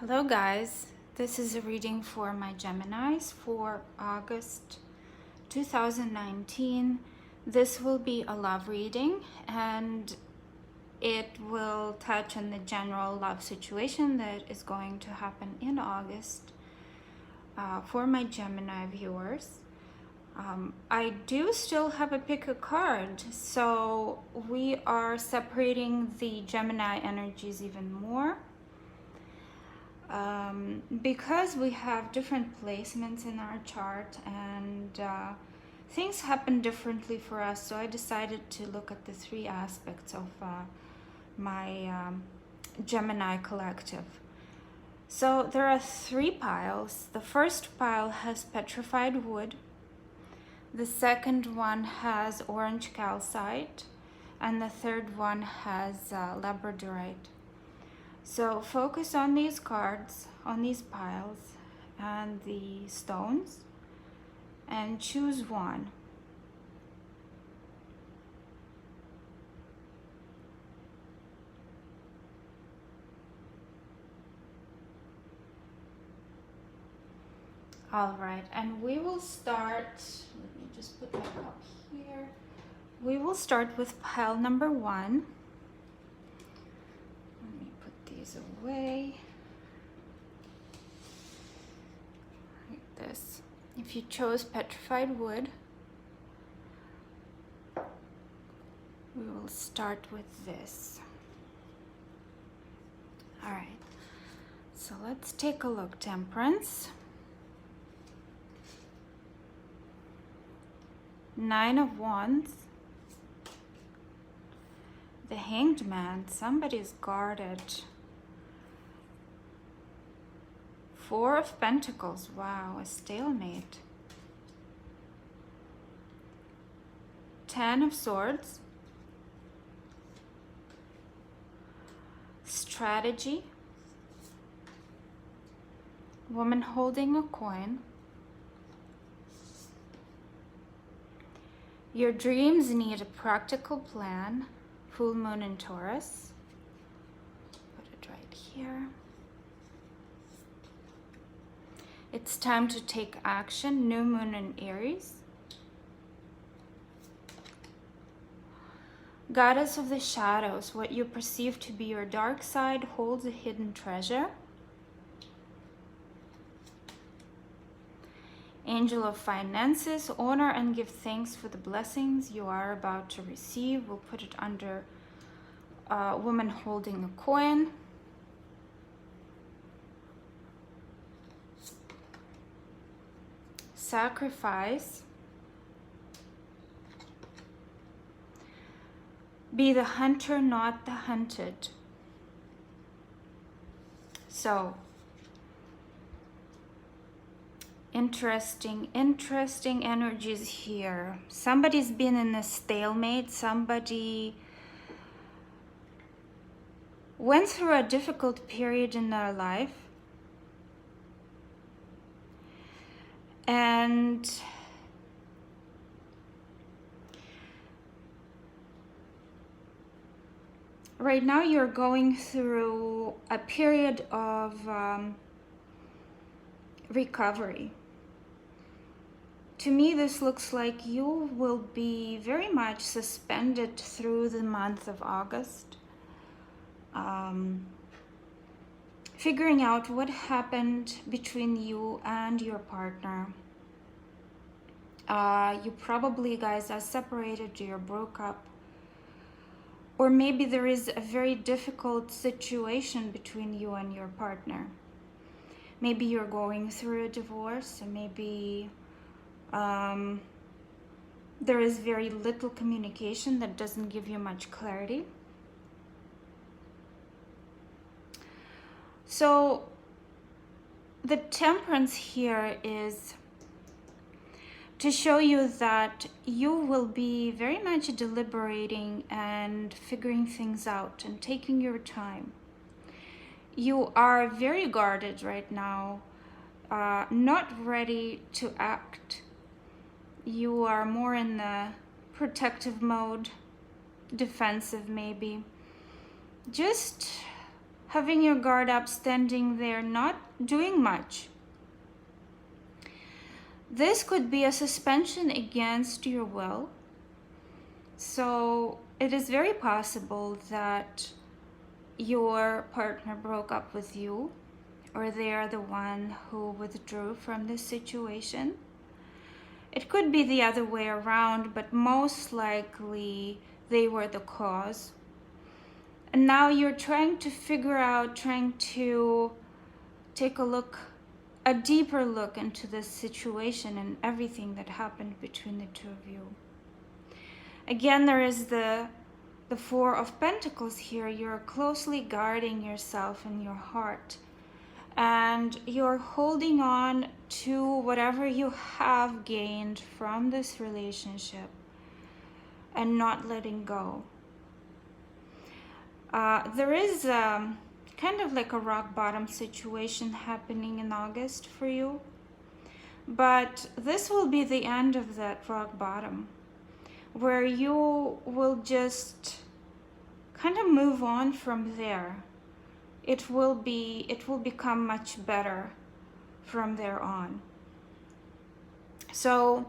Hello guys, this is a reading for my Geminis for August 2019. This will be a love reading and it will touch on the general love situation that is going to happen in August for my Gemini viewers. I do still have a pick a card, so we are separating the Gemini energies even more. Because we have different placements in our chart and things happen differently for us, so I decided to look at the three aspects of my Gemini collective. So there are three piles. The first pile has petrified wood, the second one has orange calcite, and the third one has labradorite. So focus on these cards, on these piles and the stones, and choose one. All right, and we will start, let me just put my cup here. We will start with pile number one. Let me put these away. Like this. If you chose petrified wood, we will start with this. All right, so let's take a look. Temperance, Nine of Wands, the Hanged Man, somebody's guarded. Four of Pentacles, wow, a stalemate. Ten of Swords, strategy, woman holding a coin. Your dreams need a practical plan, full moon in Taurus. Put it right here. It's time to take action, new moon in Aries. Goddess of the shadows, what you perceive to be your dark side holds a hidden treasure. Angel of finances, honor and give thanks for the blessings you are about to receive. We'll put it under woman holding a coin. Sacrifice. Be the hunter, not the hunted. So, interesting energies here. Somebody's been in a stalemate. Somebody went through a difficult period in their life. And right now you're going through a period of recovery. To me, this looks like you will be very much suspended through the month of August. Figuring out what happened between you and your partner. You probably guys are separated, you broke up. Or maybe there is a very difficult situation between you and your partner. Maybe you're going through a divorce, and maybe there is very little communication that doesn't give you much clarity. So the Temperance here is to show you that you will be very much deliberating and figuring things out and taking your time. You are very guarded right now, not ready to act. You are more in the protective mode, defensive maybe. Just having your guard up, standing there, not doing much. This could be a suspension against your will. So it is very possible that your partner broke up with you, or they are the one who withdrew from this situation. It could be the other way around, but most likely they were the cause. And now you're trying to figure out, trying to take a deeper look into this situation and everything that happened between the two of you. Again, there is the Four of Pentacles here. You're closely guarding yourself and your heart. And you're holding on to whatever you have gained from this relationship and not letting go. There is kind of like a rock bottom situation happening in August for you. But this will be the end of that rock bottom, where you will just kind of move on from there. It will become much better from there on. So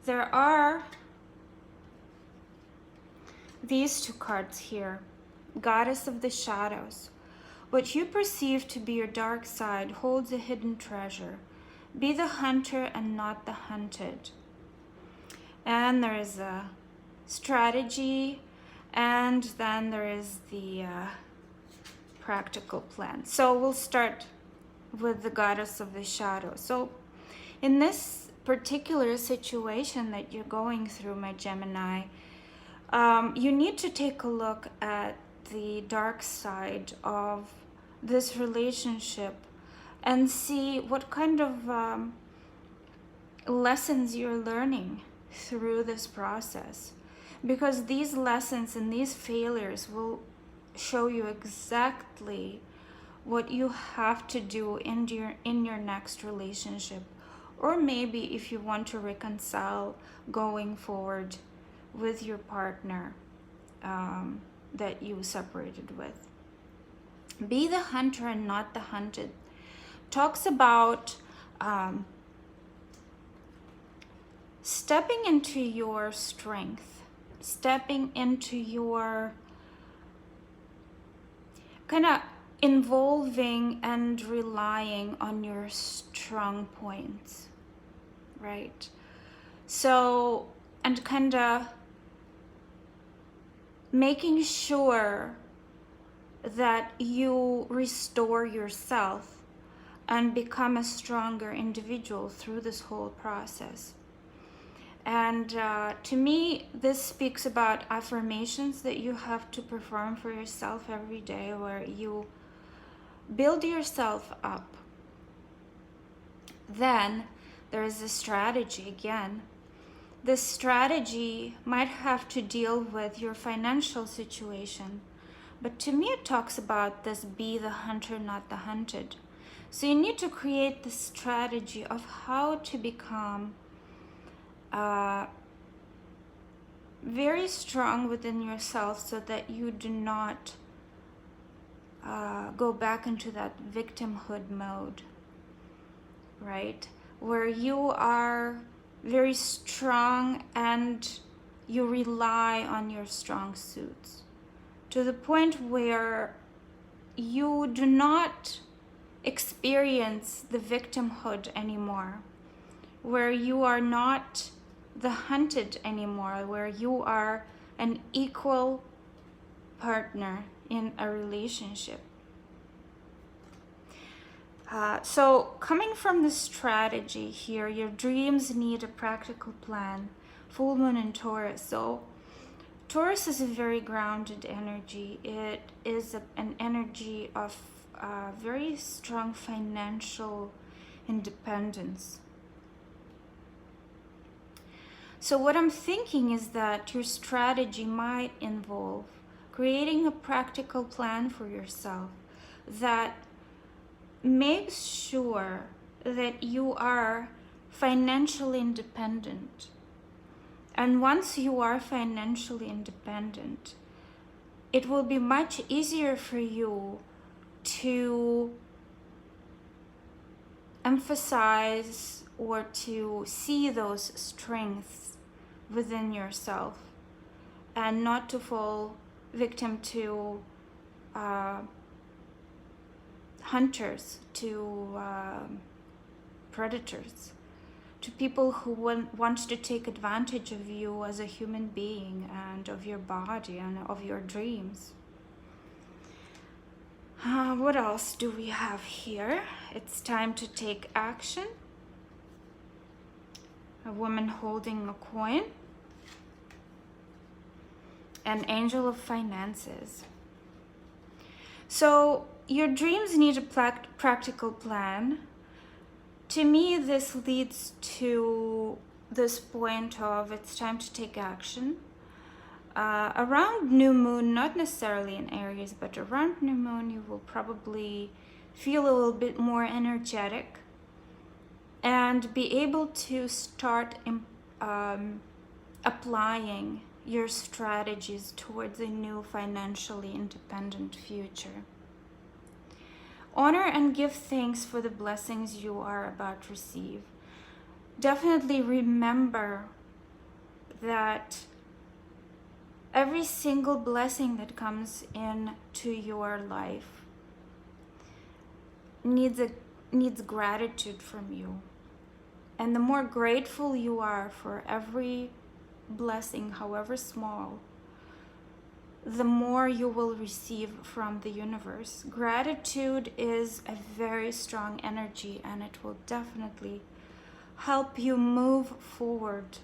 there are these two cards here. Goddess of the Shadows. What you perceive to be your dark side holds a hidden treasure. Be the hunter and not the hunted. And there is a strategy, and then there is the practical plan. So we'll start with the Goddess of the Shadows. So in this particular situation that you're going through, my Gemini, you need to take a look at the dark side of this relationship and see what kind of lessons you're learning through this process, because these lessons and these failures will show you exactly what you have to do in your next relationship, or maybe if you want to reconcile going forward with your partner that you separated with. Be the hunter and not the hunted talks about stepping into your strength, stepping into your kind of involving and relying on your strong points, right? So, and kind of making sure that you restore yourself and become a stronger individual through this whole process. And to me, this speaks about affirmations that you have to perform for yourself every day, where you build yourself up. Then there is a strategy again. This strategy might have to deal with your financial situation, but to me it talks about this: be the hunter, not the hunted. So you need to create the strategy of how to become very strong within yourself, so that you do not go back into that victimhood mode, right? Where you are very strong and you rely on your strong suits to the point where you do not experience the victimhood anymore, where you are not the hunted anymore, where you are an equal partner in a relationship. So coming from the strategy here, your dreams need a practical plan. Full moon in Taurus. So Taurus is a very grounded energy. It is an energy of very strong financial independence. So what I'm thinking is that your strategy might involve creating a practical plan for yourself that makes sure that you are financially independent. And once you are financially independent, it will be much easier for you to emphasize or to see those strengths within yourself and not to fall victim to hunters, to predators, to people who want to take advantage of you as a human being and of your body and of your dreams. What else do we have here? It's time to take action. A woman holding a coin. An angel of finances. So your dreams need a practical plan. To me, this leads to this point of it's time to take action. Around new moon, not necessarily in Aries, but around new moon, you will probably feel a little bit more energetic and be able to start applying your strategies towards a new financially independent future. Honor and give thanks for the blessings you are about to receive. Definitely remember that every single blessing that comes into your life needs gratitude from you. And the more grateful you are for every blessing, however small, the more you will receive from the universe. Gratitude is a very strong energy, and it will definitely help you move forward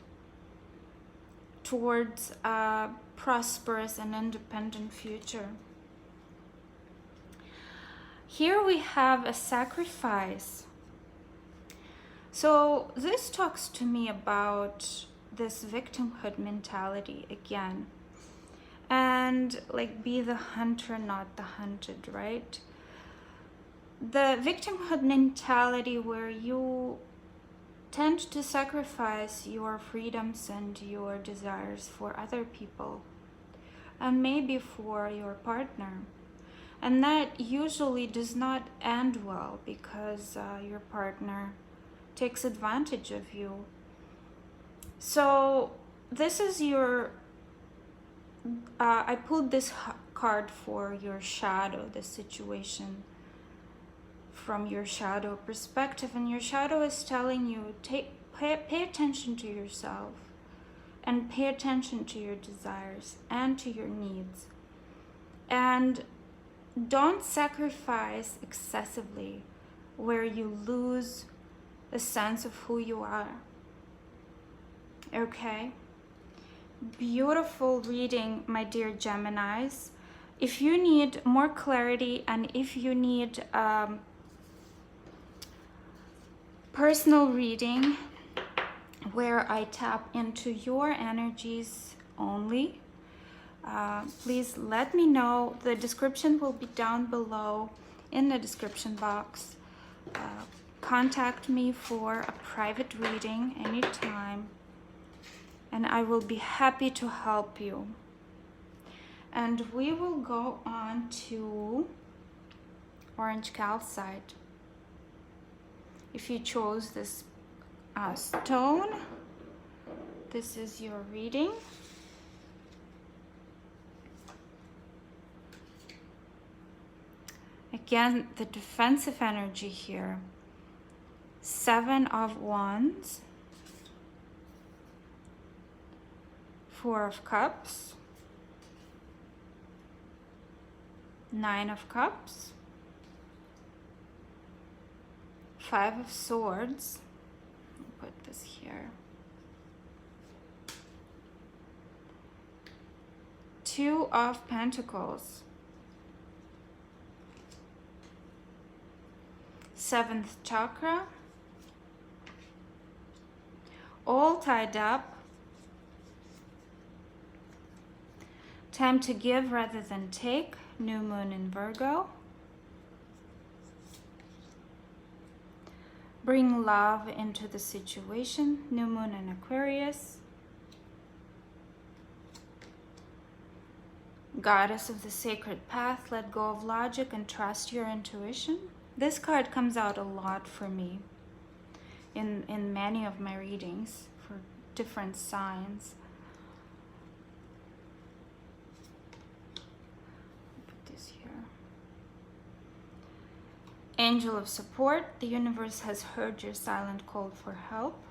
towards a prosperous and independent future. Here we have a sacrifice. So this talks to me about this victimhood mentality again. And like, be the hunter, not the hunted, right? The victimhood mentality where you tend to sacrifice your freedoms and your desires for other people and maybe for your partner. And that usually does not end well because your partner takes advantage of you. So this is your I pulled this card for your shadow, the situation from your shadow perspective, and your shadow is telling you pay attention to yourself and pay attention to your desires and to your needs, and don't sacrifice excessively where you lose a sense of who you are. Okay? Beautiful reading, my dear Geminis. If you need more clarity and if you need personal reading where I tap into your energies only, please let me know. The description will be down below in the description box. Contact me for a private reading anytime, and I will be happy to help you. And we will go on to orange calcite. If you chose this stone, this is your reading. Again, the defensive energy here. 7 of Wands. 4 of Cups. 9 of Cups. 5 of Swords. I'll put this here. 2 of Pentacles. 7th chakra. All tied up. Time to give rather than take. New moon in Virgo. Bring love into the situation. New moon in Aquarius. Goddess of the sacred path, let go of logic and trust your intuition. This card comes out a lot for me in many of my readings for different signs. Put this here. Angel of support, the universe has heard your silent call for help.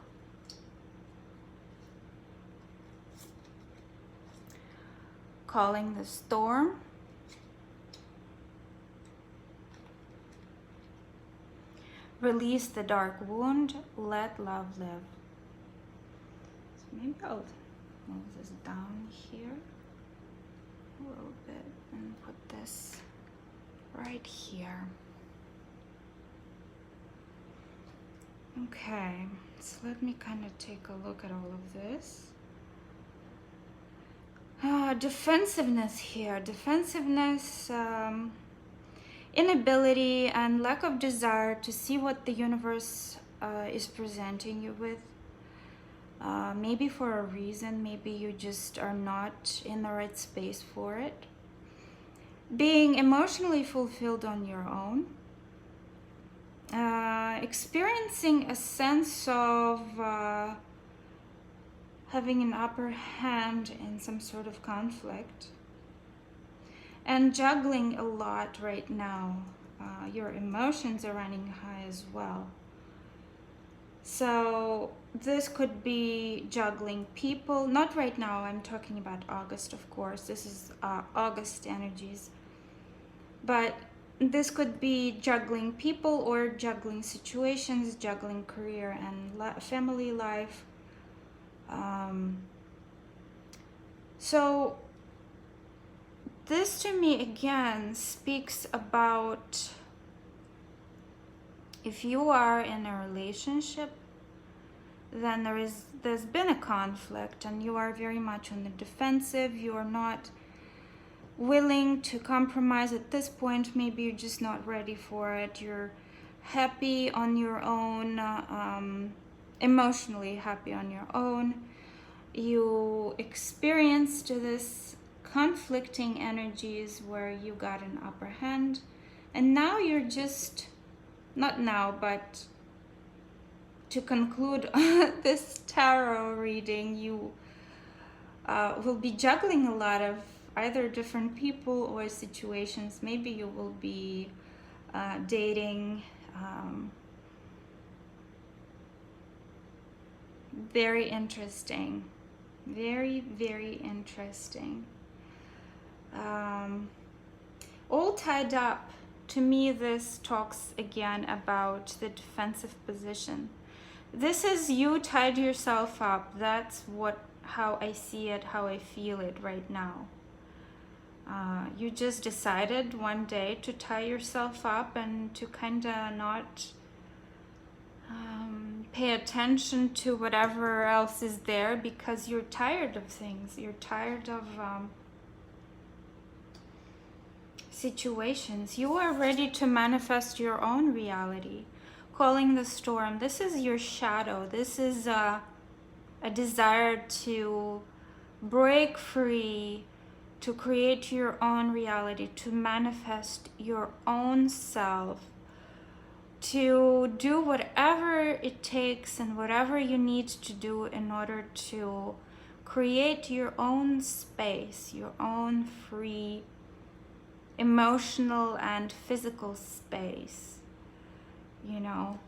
Calling the storm. Release the dark wound, let love live. So maybe I'll move this down here a little bit and put this right here. Okay, so let me kind of take a look at all of this. Defensiveness here. Defensiveness, inability and lack of desire to see what the universe is presenting you with. Maybe for a reason, maybe you just are not in the right space for it. Being emotionally fulfilled on your own. Experiencing a sense of having an upper hand in some sort of conflict. And juggling a lot right now. Your emotions are running high as well. So this could be juggling people. Not right now, I'm talking about August, of course. This is August energies. But this could be juggling people or juggling situations, juggling career and family life. So this to me again speaks about if you are in a relationship, then there's been a conflict and you are very much on the defensive. You are not willing to compromise at this point. Maybe you're just not ready for it. You're happy on your own, emotionally happy on your own. You experienced this conflicting energies where you got an upper hand, and now you're just, not now, but to conclude this tarot reading, you will be juggling a lot of either different people or situations. Maybe you will be dating. Very interesting. Very, very interesting. All tied up. To me, this talks again about the defensive position. This is you tied yourself up. That's how I see it, how I feel it right now. You just decided one day to tie yourself up and to kind of not pay attention to whatever else is there because you're tired of things. You're tired of situations. You are ready to manifest your own reality. Calling the storm. This is your shadow. This is a desire to break free, to create your own reality, to manifest your own self, to do whatever it takes and whatever you need to do in order to create your own space, your own free emotional and physical space. You know,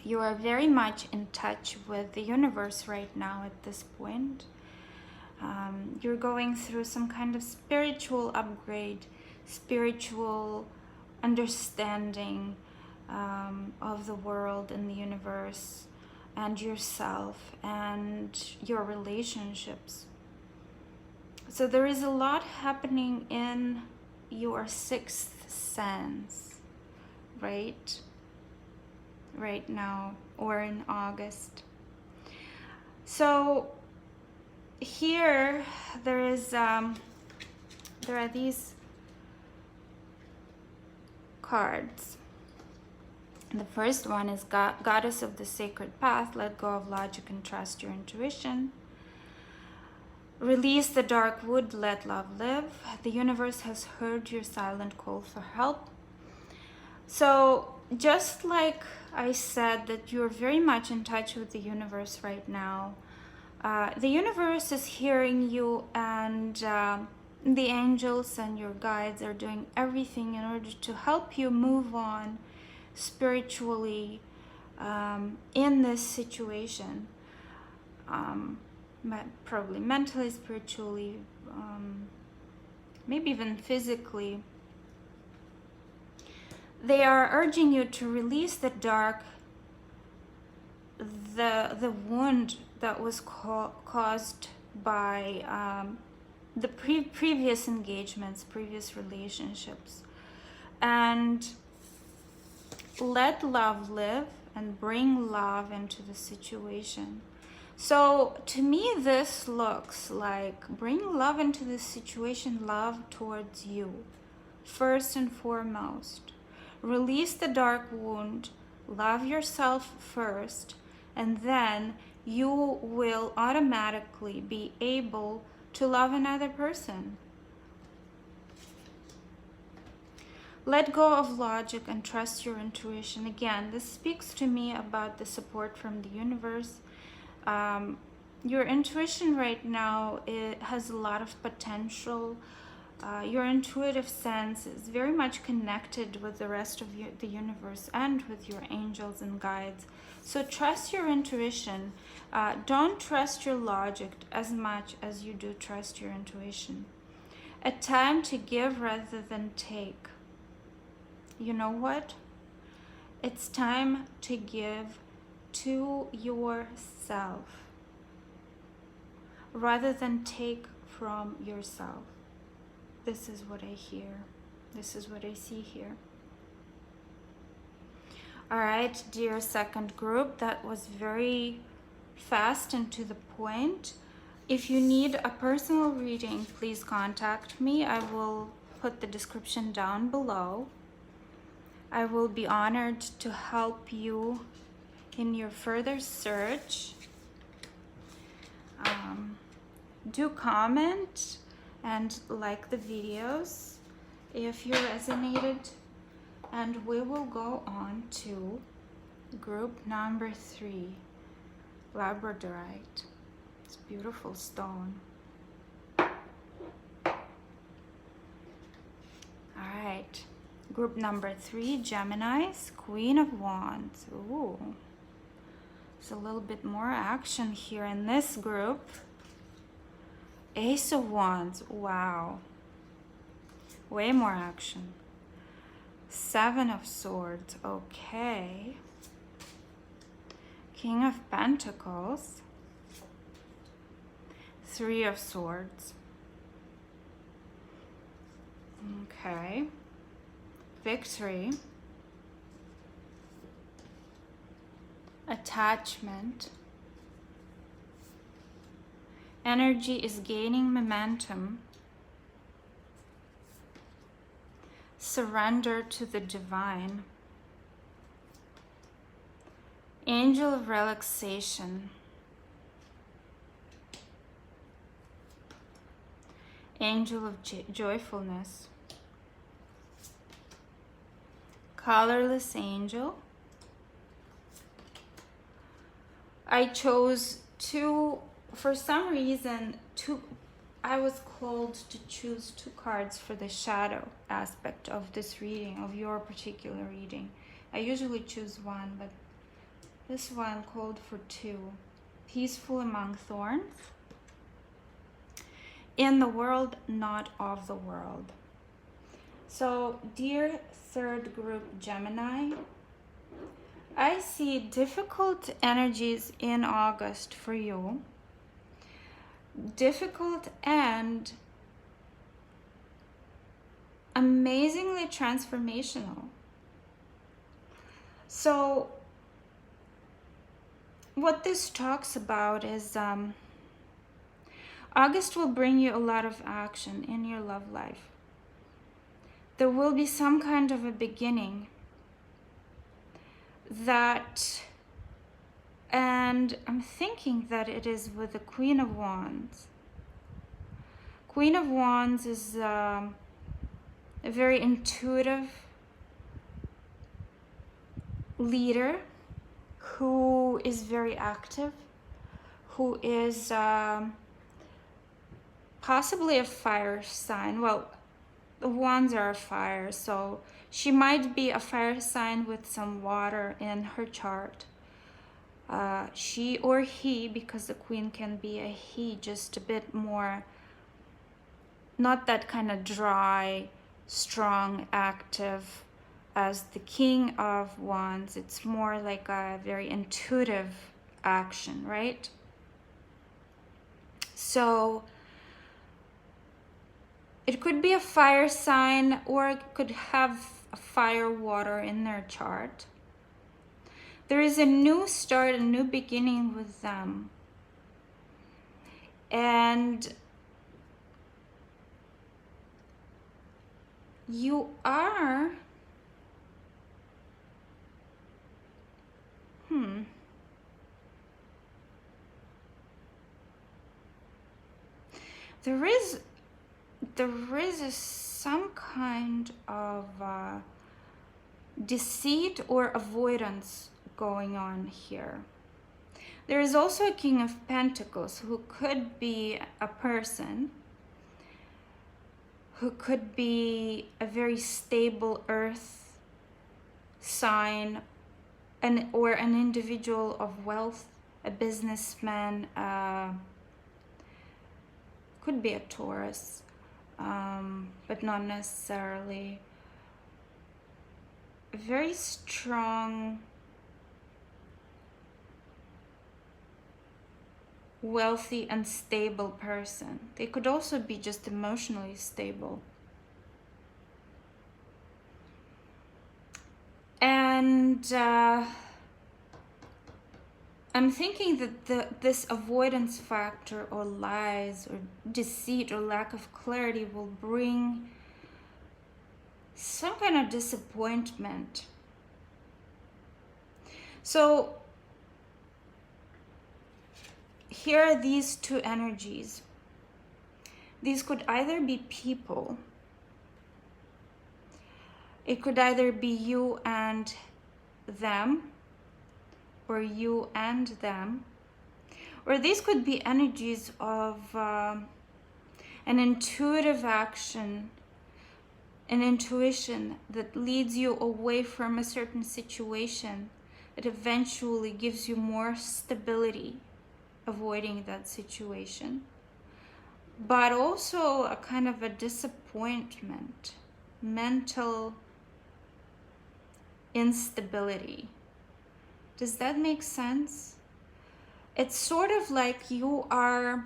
you are very much in touch with the universe right now at this point. You're going through some kind of spiritual upgrade, spiritual understanding of the world and the universe and yourself and your relationships. So there is a lot happening in your sixth sense, right now, or in August. So here there are these cards. The first one is Goddess of the Sacred Path, let go of logic and trust your intuition. Release the dark wood, let love live. The universe has heard your silent call for help. So just like I said that you're very much in touch with the universe right now, the universe is hearing you, and the angels and your guides are doing everything in order to help you move on spiritually in this situation. Probably mentally, spiritually, maybe even physically. They are urging you to release the dark, the wound that was caused by the previous engagements, previous relationships, and let love live and bring love into the situation. So to me, this looks like bring love into the situation, love towards you, first and foremost. Release the dark wound, love yourself first, and then you will automatically be able to love another person. Let go of logic and trust your intuition. Again, this speaks to me about the support from the universe. Your intuition right now, it has a lot of potential. Your intuitive sense is very much connected with the rest of the universe and with your angels and guides. So trust your intuition. Don't trust your logic as much as you do trust your intuition. A time to give rather than take. You know what? It's time to give to yourself rather than take from yourself. This is what I hear. This is what I see here. All right, dear second group, that was very fast and to the point. If you need a personal reading, please contact me. I will put the description down below. I will be honored to help you in your further search. Do comment and like the videos if you resonated, and we will go on to group number 3, labradorite. It's a beautiful stone. All right, group number 3, Geminis, Queen of Wands. Ooh, there's a little bit more action here in this group. Ace of Wands, wow, way more action. 7 of Swords, okay. King of Pentacles, 3 of Swords, okay. Victory, attachment. Energy is gaining momentum. Surrender to the divine. Angel of relaxation. Angel of joyfulness. Colorless angel. I chose two. For some reason, I was called to choose 2 cards for the shadow aspect of this reading, of your particular reading. I usually choose 1, but this one called for 2. Peaceful among thorns. In the world, not of the world. So, dear third group Gemini, I see difficult energies in August for you. Difficult and amazingly transformational. So what this talks about is August will bring you a lot of action in your love life. There will be some kind of a beginning that, and I'm thinking that it is with the Queen of Wands. Queen of Wands is a very intuitive leader who is very active, who is possibly a fire sign. Well, the Wands are fire, so she might be a fire sign with some water in her chart. She or he, because the Queen can be a he, just a bit more, not that kind of dry, strong, active as the King of Wands. It's more like a very intuitive action, right? So it could be a fire sign, or it could have a fire water in their chart. There is a new start, a new beginning with them. And you are, there is some kind of deceit or avoidance going on here. There is also a King of Pentacles who could be a person, who could be a very stable earth sign, or an individual of wealth, a businessman, could be a Taurus, but not necessarily. A very strong, wealthy and stable person. They could also be just emotionally stable. And I'm thinking that this avoidance factor, or lies, or deceit, or lack of clarity will bring some kind of disappointment. So here are these two energies. These could either be people. It could either be you and them, or you and them. Or these could be energies of an intuitive action, an intuition that leads you away from a certain situation, that eventually gives you more stability, avoiding that situation. But also a kind of a disappointment, mental instability. Does that make sense? It's sort of like you are,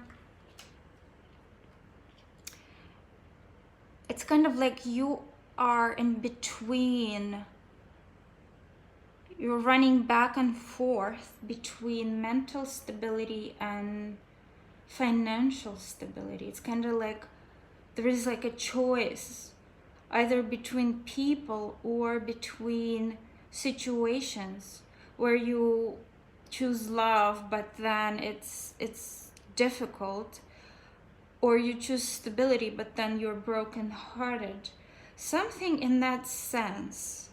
it's kind of like you are in between. You're running back and forth between mental stability and financial stability. It's kind of like there is like a choice, either between people or between situations where you choose love, but then it's difficult, or you choose stability, but then you're brokenhearted. Something in that sense.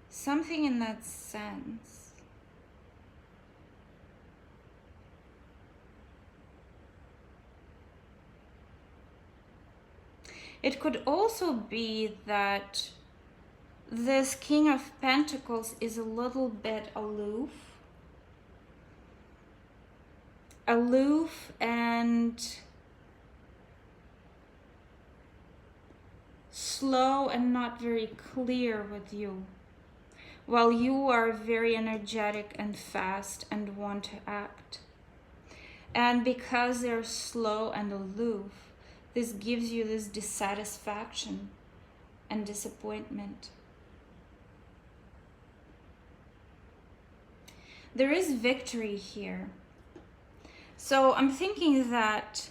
Something in that sense. It could also be that this King of Pentacles is a little bit aloof. Aloof and slow and not very clear with you, while you are very energetic and fast and want to act. And because they're slow and aloof, this gives you this dissatisfaction and disappointment. There is victory here. So I'm thinking that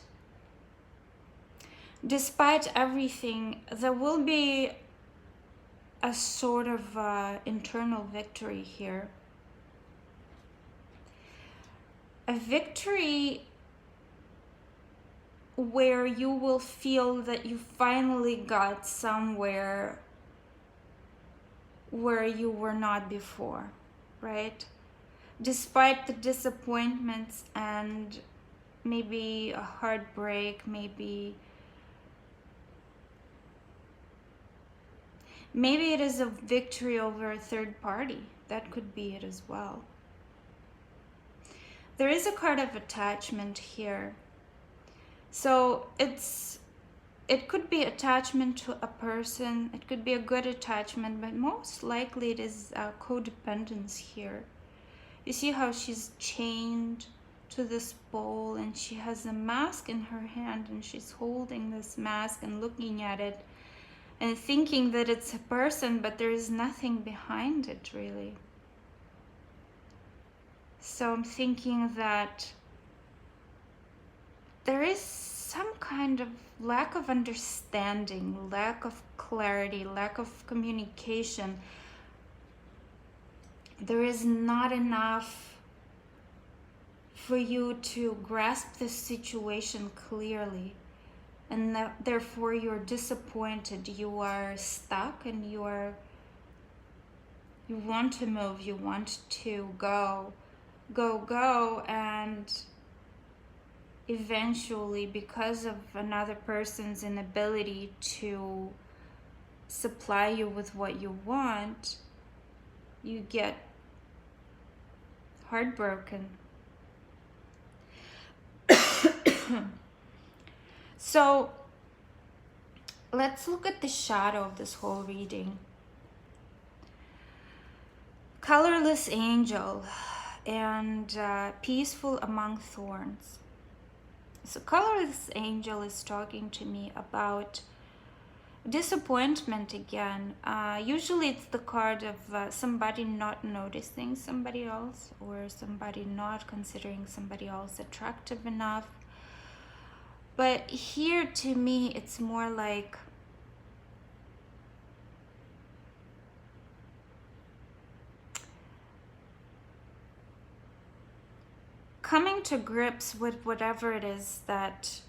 despite everything, there will be a sort of internal victory here. a victory where you will feel that you finally got somewhere where you were not before, right? Despite the disappointments and maybe a heartbreak, maybe it is a victory over a third party. That could be it as well. There is a card of attachment here. So it could be attachment to a person. It could be a good attachment, but most likely it is codependence here. You see how she's chained to this bowl and she has a mask in her hand and she's holding this mask and looking at it and thinking that it's a person, but there is nothing behind it really. So I'm thinking that there is some kind of lack of understanding, lack of clarity, lack of communication. There is not enough for you to grasp the situation clearly, and therefore you're disappointed, you are stuck, and you want to move, you want to go, and eventually, because of another person's inability to supply you with what you want, you get heartbroken. So let's look at the shadow of this whole reading. Colorless angel and peaceful among thorns. So colorless angel is talking to me about disappointment again. Usually it's the card of somebody not noticing somebody else, or somebody not considering somebody else attractive enough. But here to me it's more like coming to grips with whatever it is that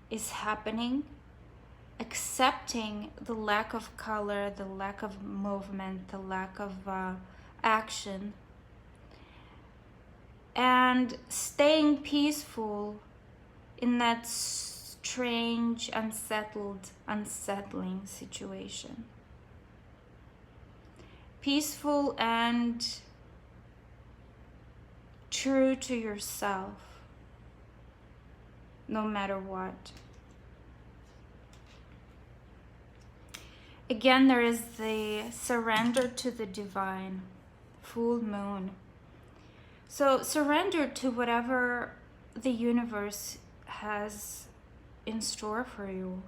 is happening, accepting the lack of color, the lack of movement, the lack of action, and staying peaceful in that strange, unsettling situation. Peaceful and true to yourself, no matter what. Again, there is the surrender to the divine, full moon. So surrender to whatever the universe has in store for you.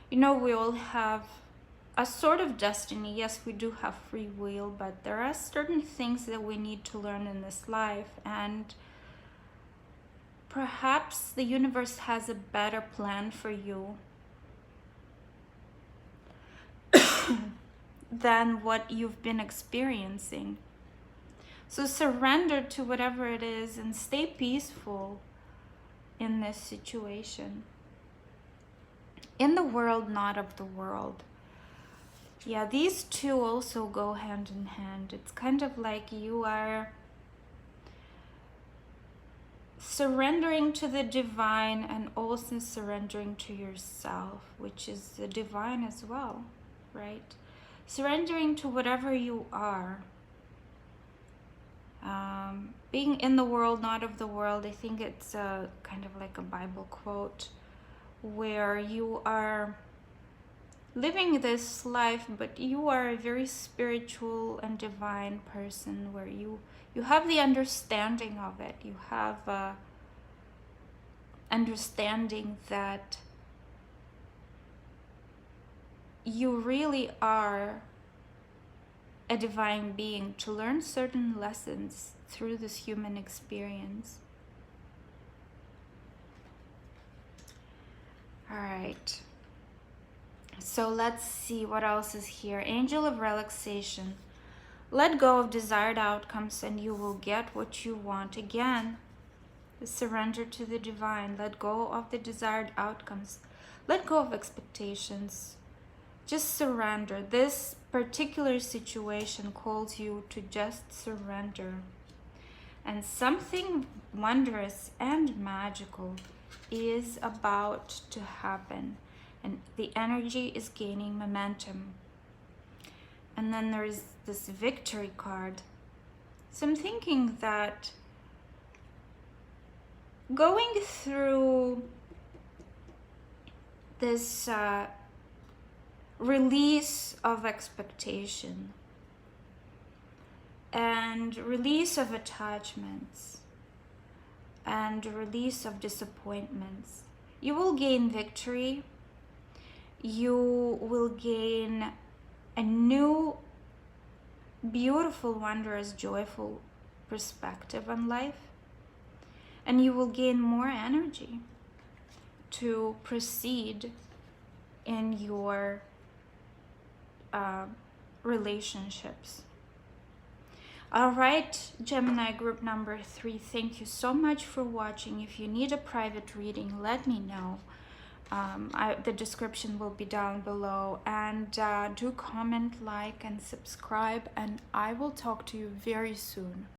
You know, we all have a sort of destiny. Yes, we do have free will, but there are certain things that we need to learn in this life, and perhaps the universe has a better plan for you than what you've been experiencing. So surrender to whatever it is and stay peaceful in this situation. In the world, not of the world. Yeah, these two also go hand in hand. It's kind of like you are surrendering to the divine and also surrendering to yourself, which is the divine as well, right? Surrendering to whatever you are. Being in the world, not of the world. I think it's kind of like a Bible quote where you are living this life, but you are a very spiritual and divine person, where you have the understanding of it. You have understanding that you really are a divine being to learn certain lessons through this human experience. All right. So let's see what else is here. Angel of relaxation. Let go of desired outcomes and you will get what you want. Again, Surrender to the divine. Let go of the desired outcomes. Let go of expectations. Just surrender. This particular situation calls you to just surrender. And something wondrous and magical is about to happen. And the energy is gaining momentum. And then there's this victory card. So I'm thinking that going through this release of expectation and release of attachments and release of disappointments, you will gain victory. You will gain a new, beautiful, wondrous, joyful perspective on life. And you will gain more energy to proceed in your relationships. All right, Gemini group number 3, thank you so much for watching. If you need a private reading, let me know. The description will be down below. And do comment, like, and subscribe. And I will talk to you very soon.